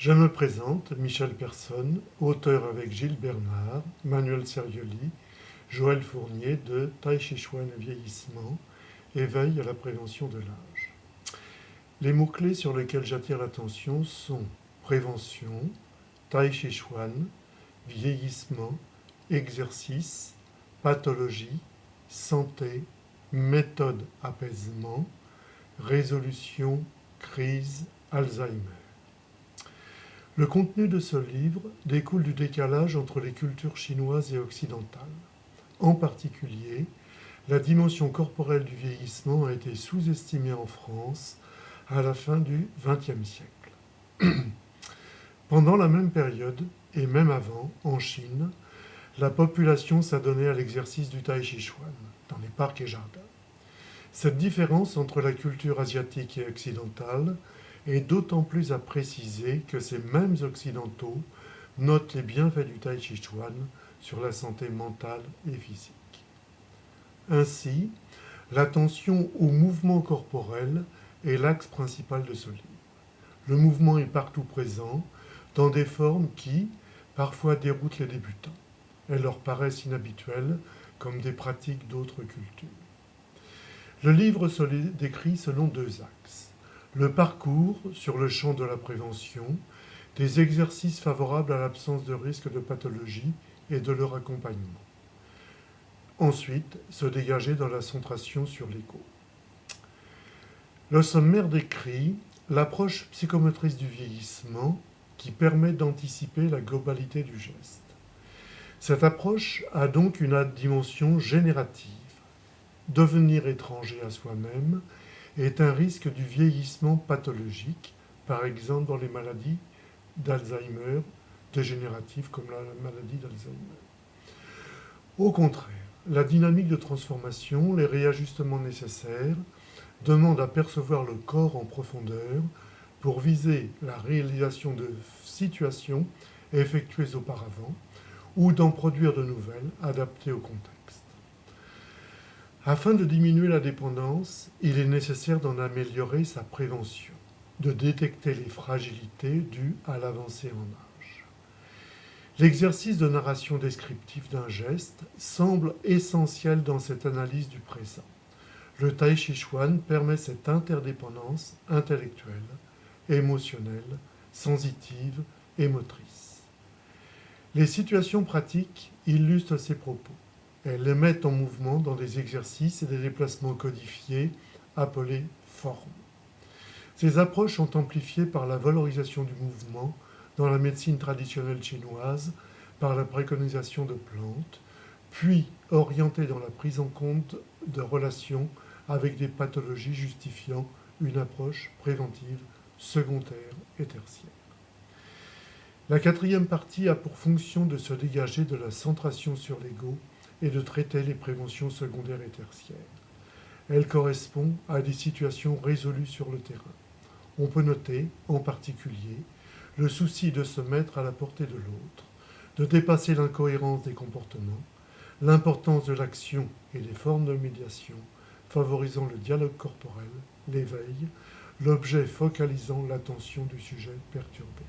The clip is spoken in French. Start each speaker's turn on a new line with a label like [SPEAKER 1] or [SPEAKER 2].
[SPEAKER 1] Je me présente, Michel Persson, auteur avec Gilles Bernard, Manuel Serioli, Joël Fournier de Tai Chi Chuan et vieillissement, éveil à la prévention de l'âge. Les mots-clés sur lesquels j'attire l'attention sont prévention, Tai Chi Chuan, vieillissement, exercice, pathologie, santé, méthode apaisement, résolution, crise, Alzheimer. Le contenu de ce livre découle du décalage entre les cultures chinoises et occidentales. En particulier, la dimension corporelle du vieillissement a été sous-estimée en France à la fin du XXe siècle. Pendant la même période, et même avant, en Chine, la population s'adonnait à l'exercice du Tai Chi Chuan dans les parcs et jardins. Cette différence entre la culture asiatique et occidentale est d'autant plus à préciser que ces mêmes occidentaux notent les bienfaits du Tai Chi Chuan sur la santé mentale et physique. Ainsi, l'attention au mouvement corporel est l'axe principal de ce livre. Le mouvement est partout présent, dans des formes qui, parfois, déroutent les débutants. Elles leur paraissent inhabituelles, comme des pratiques d'autres cultures. Le livre se les décrit selon deux axes. Le parcours sur le champ de la prévention, des exercices favorables à l'absence de risque de pathologie et de leur accompagnement. Ensuite, se dégager dans la centration sur l'ego. Le sommaire décrit l'approche psychomotrice du vieillissement qui permet d'anticiper la globalité du geste. Cette approche a donc une dimension générative. Devenir étranger à soi-même est un risque du vieillissement pathologique, par exemple dans les maladies d'Alzheimer dégénératives comme la maladie d'Alzheimer. Au contraire, la dynamique de transformation, les réajustements nécessaires, demandent à percevoir le corps en profondeur pour viser la réalisation de situations effectuées auparavant ou d'en produire de nouvelles adaptées au contexte. Afin de diminuer la dépendance, il est nécessaire d'en améliorer sa prévention, de détecter les fragilités dues à l'avancée en âge. L'exercice de narration descriptive d'un geste semble essentiel dans cette analyse du présent. Le Tai Chi Chuan permet cette interdépendance intellectuelle, émotionnelle, sensitive et motrice. Les situations pratiques illustrent ces propos. Elles les mettent en mouvement dans des exercices et des déplacements codifiés appelés formes. Ces approches sont amplifiées par la valorisation du mouvement dans la médecine traditionnelle chinoise, par la préconisation de plantes, puis orientées dans la prise en compte de relations avec des pathologies justifiant une approche préventive secondaire et tertiaire. La quatrième partie a pour fonction de se dégager de la centration sur l'ego et de traiter les préventions secondaires et tertiaires. Elle correspond à des situations résolues sur le terrain. On peut noter, en particulier, le souci de se mettre à la portée de l'autre, de dépasser l'incohérence des comportements, l'importance de l'action et des formes de médiation, favorisant le dialogue corporel, l'éveil, l'objet focalisant l'attention du sujet perturbé.